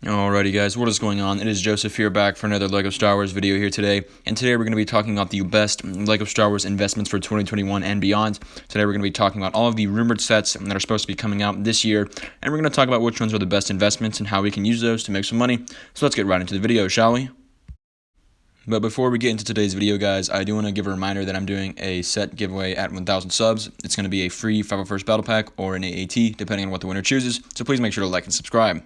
Alrighty guys, what is going on? It is Joseph here back for another LEGO Star Wars video here today. And today we're going to be talking about the best LEGO Star Wars investments for 2021 and beyond. Today we're going to be talking about all of the rumored sets that are supposed to be coming out this year. And we're going to talk about which ones are the best investments and how we can use those to make some money. So let's get right into the video, shall we? But before we get into today's video, guys, I do want to give a reminder that I'm doing a set giveaway at 1,000 subs. It's going to be a free 501st Battle Pack or an AAT, depending on what the winner chooses. So please make sure to like and subscribe.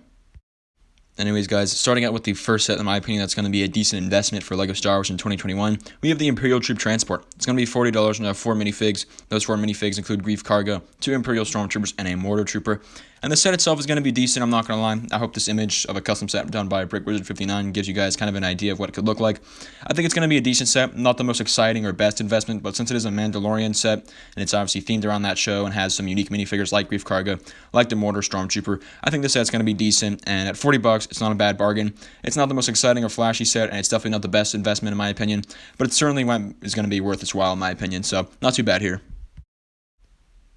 Anyways, guys, starting out with the first set, in my opinion, that's going to be a decent investment for LEGO Star Wars in 2021. We have the Imperial Troop Transport. It's going to be $40 and have 4 minifigs. Those 4 minifigs include Grief Cargo, 2 Imperial Stormtroopers, and a Mortar Trooper. And the set itself is going to be decent, I'm not going to lie. I hope this image of a custom set done by BrickWizard59 gives you guys kind of an idea of what it could look like. I think it's going to be a decent set, not the most exciting or best investment, but since it is a Mandalorian set, and it's obviously themed around that show and has some unique minifigures like Grief Cargo, like the Mortar Stormtrooper, I think this set's going to be decent, and at $40, it's not a bad bargain. It's not the most exciting or flashy set, and it's definitely not the best investment in my opinion, but it certainly is going to be worth its while in my opinion, so not too bad here.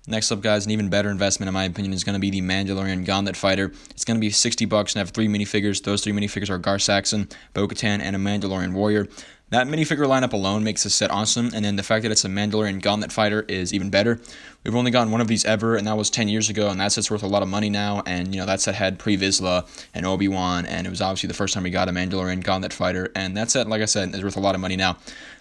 Next up, guys, an even better investment, in my opinion, is going to be the Mandalorian Gauntlet Fighter. It's going to be $60 and have 3 minifigures. Those 3 minifigures are Gar Saxon, Bo-Katan, and a Mandalorian Warrior. That minifigure lineup alone makes this set awesome, and then the fact that it's a Mandalorian Gauntlet Fighter is even better. We've only gotten one of these ever, and that was 10 years ago, and that set's worth a lot of money now, and, that set had Pre-Vizsla and Obi-Wan, and it was obviously the first time we got a Mandalorian Gauntlet Fighter, and that set, like I said, is worth a lot of money now.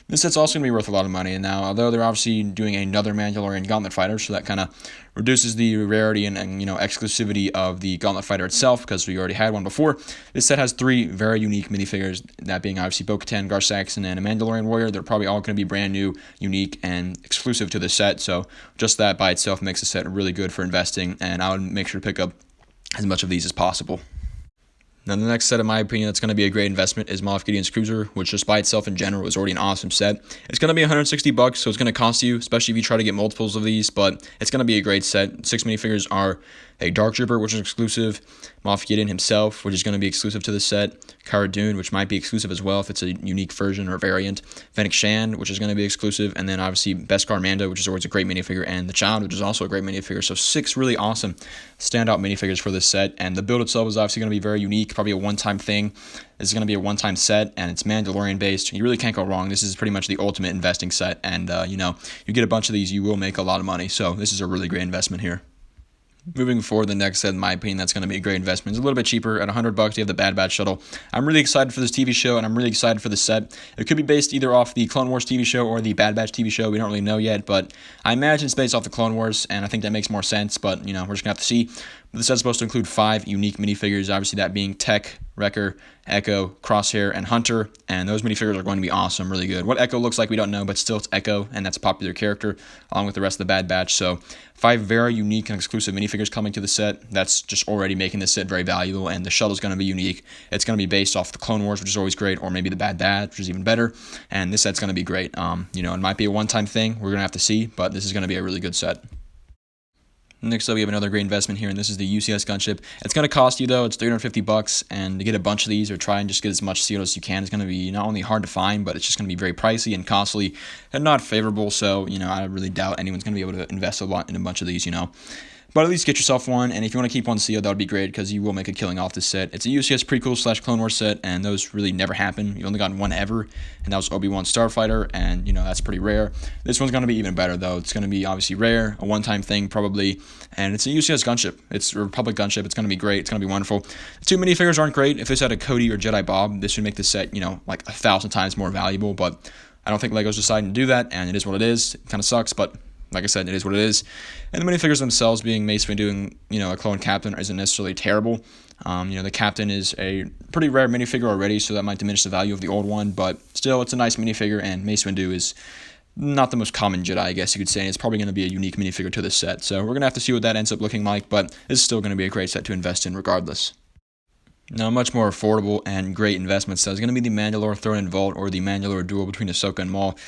This set's also going to be worth a lot of money, and now, although they're obviously doing another Mandalorian Gauntlet Fighter, so that kind of reduces the rarity and exclusivity of the Gauntlet Fighter itself, because we already had one before. This set has 3 very unique minifigures, that being obviously Bo-Katan, Gar Saxon, and a Mandalorian Warrior. They're probably all going to be brand new, unique, and exclusive to the set, so just that by itself makes the set really good for investing, and I would make sure to pick up as much of these as possible. Now, the next set, in my opinion, that's going to be a great investment is Moff Gideon's Cruiser, which just by itself in general is already an awesome set. It's going to be $160, so it's going to cost you, especially if you try to get multiples of these, but it's going to be a great set. 6 minifigures are a Dark Trooper, which is exclusive, Moff Gideon himself, which is going to be exclusive to the set, Cara Dune, which might be exclusive as well if it's a unique version or variant, Fennec Shand, which is going to be exclusive, and then obviously Beskar Mando, which is always a great minifigure, and the Child, which is also a great minifigure. So 6 really awesome standout minifigures for this set, and the build itself is obviously going to be very unique, probably a one-time thing. This is going to be a one-time set, and it's Mandalorian based. You really can't go wrong. This is pretty much the ultimate investing set, and you get a bunch of these, you will make a lot of money. So this is a really great investment here. Moving forward, the next set, in my opinion, that's going to be a great investment. It's a little bit cheaper. At $100, you have the Batch Shuttle. I'm really excited for this TV show, and I'm really excited for this set. It could be based either off the Clone Wars TV show or the Bad Batch TV show. We don't really know yet, but I imagine it's based off the Clone Wars, and I think that makes more sense, but, we're just going to have to see. The set's supposed to include 5 unique minifigures, obviously that being Tech, Wrecker, Echo, Crosshair, and Hunter, and those minifigures are going to be awesome, really good. What Echo looks like, we don't know, but still it's Echo, and that's a popular character, along with the rest of the Bad Batch, so 5 very unique and exclusive minifigures coming to the set. That's just already making this set very valuable, and the shuttle's going to be unique. It's going to be based off the Clone Wars, which is always great, or maybe the Bad Batch, which is even better, and this set's going to be great. It might be a one-time thing, we're going to have to see, but this is going to be a really good set. Next up, we have another great investment here, and this is the UCS Gunship. It's going to cost you, though, it's $350, and to get a bunch of these or try and just get as much CO as you can is going to be not only hard to find, but it's just going to be very pricey and costly and not favorable, so, I really doubt anyone's going to be able to invest a lot in a bunch of these, But at least get yourself one, and if you want to keep one CO, that would be great, because you will make a killing off this set. It's a UCS prequel / Clone Wars set, and those really never happen. You've only gotten one ever, and that was Obi-Wan Starfighter, and, that's pretty rare. This one's going to be even better, though. It's going to be obviously rare, a one-time thing, probably, and it's a UCS Gunship. It's a Republic Gunship. It's going to be great. It's going to be wonderful. The 2 minifigures aren't great. If this had a Cody or Jedi Bob, this would make the set, like 1,000 times more valuable, but I don't think LEGO's deciding to do that, and it is what it is. It kind of sucks, but like I said, it is what it is. And the minifigures themselves, being Mace Windu and, a clone captain, isn't necessarily terrible. The captain is a pretty rare minifigure already, so that might diminish the value of the old one, but still, it's a nice minifigure, and Mace Windu is not the most common Jedi, I guess you could say, and it's probably going to be a unique minifigure to this set. So we're going to have to see what that ends up looking like, but this is still going to be a great set to invest in regardless. Now, a much more affordable and great investment set is going to be the Mandalore Throne and Vault, or the Mandalore duel between Ahsoka and Maul.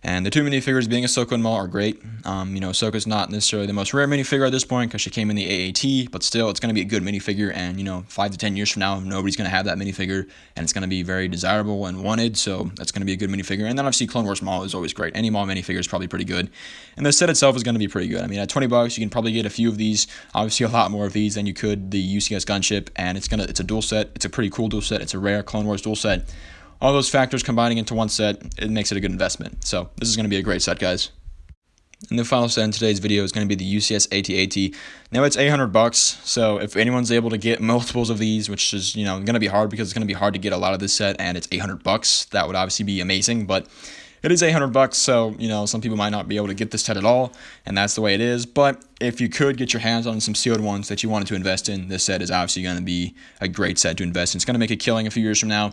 And the two minifigures, being Ahsoka and Maul, are great. Ahsoka's not necessarily the most rare minifigure at this point because she came in the AAT, but still, it's going to be a good minifigure. And 5 to 10 years from now, nobody's going to have that minifigure, and it's going to be very desirable and wanted. So that's going to be a good minifigure. And then obviously, Clone Wars Maul is always great. Any Maul minifigure is probably pretty good, and the set itself is going to be pretty good. I mean, at $20, you can probably get a few of these. Obviously, a lot more of these than you could the UCS Gunship, and it's a dual set. It's a pretty cool dual set. It's a rare Clone Wars dual set. All those factors combining into one set, it makes it a good investment. So this is going to be a great set, guys. And the final set in today's video is going to be the UCS AT-AT. Now it's $800, so if anyone's able to get multiples of these, which is going to be hard because it's going to be hard to get a lot of this set, and it's $800, that would obviously be amazing. But it is $800, so some people might not be able to get this set at all, and that's the way it is. But if you could get your hands on some sealed ones that you wanted to invest in, this set is obviously going to be a great set to invest in. It's going to make a killing a few years from now.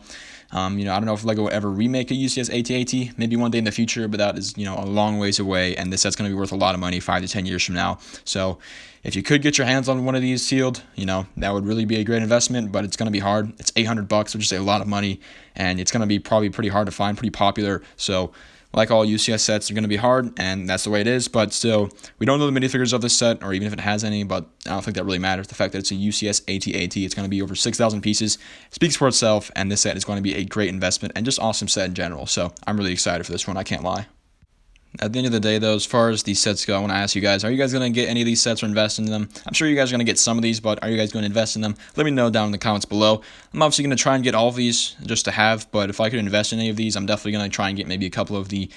I don't know if LEGO will ever remake a UCS AT-AT, maybe one day in the future, but that is, a long ways away, and this set's going to be worth a lot of money 5 to 10 years from now. So if you could get your hands on one of these sealed, that would really be a great investment, but it's going to be hard. It's $800, which is a lot of money, and it's going to be probably pretty hard to find, pretty popular. So like all UCS sets, they're going to be hard, and that's the way it is. But still, we don't know the minifigures of this set, or even if it has any, but I don't think that really matters. The fact that it's a UCS AT-AT, it's going to be over 6,000 pieces, speaks for itself, and this set is going to be a great investment and just awesome set in general. So I'm really excited for this one, I can't lie. At the end of the day, though, as far as these sets go, I want to ask you guys, are you guys going to get any of these sets or invest in them? I'm sure you guys are going to get some of these, but are you guys going to invest in them? Let me know down in the comments below. I'm obviously going to try and get all of these just to have, but if I could invest in any of these, I'm definitely going to try and get maybe a couple of the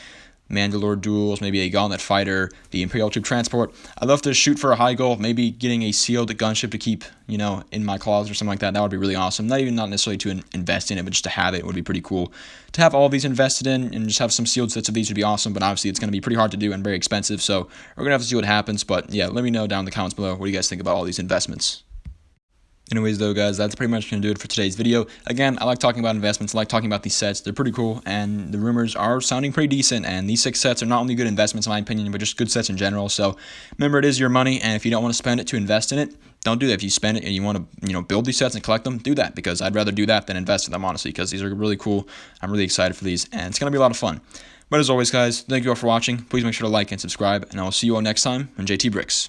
Mandalore duels, maybe a Gauntlet fighter, the Imperial troop transport. I'd love to shoot for a high goal, maybe getting a sealed gunship to keep, in my closet or something like that. That would be really awesome. Not necessarily to invest in it, but just to have it would be pretty cool. To have all these invested in and just have some sealed sets of these would be awesome, but obviously it's going to be pretty hard to do and very expensive, so we're going to have to see what happens. But yeah, let me know down in the comments below what do you guys think about all these investments. Anyways, though, guys, that's pretty much going to do it for today's video. Again, I like talking about investments. I like talking about these sets. They're pretty cool, and the rumors are sounding pretty decent, and these 6 sets are not only good investments, in my opinion, but just good sets in general. So remember, it is your money, and if you don't want to spend it to invest in it, don't do that. If you spend it and you want to, build these sets and collect them, do that, because I'd rather do that than invest in them, honestly, because these are really cool. I'm really excited for these, and it's going to be a lot of fun. But as always, guys, thank you all for watching. Please make sure to like and subscribe, and I will see you all next time on JT Bricks.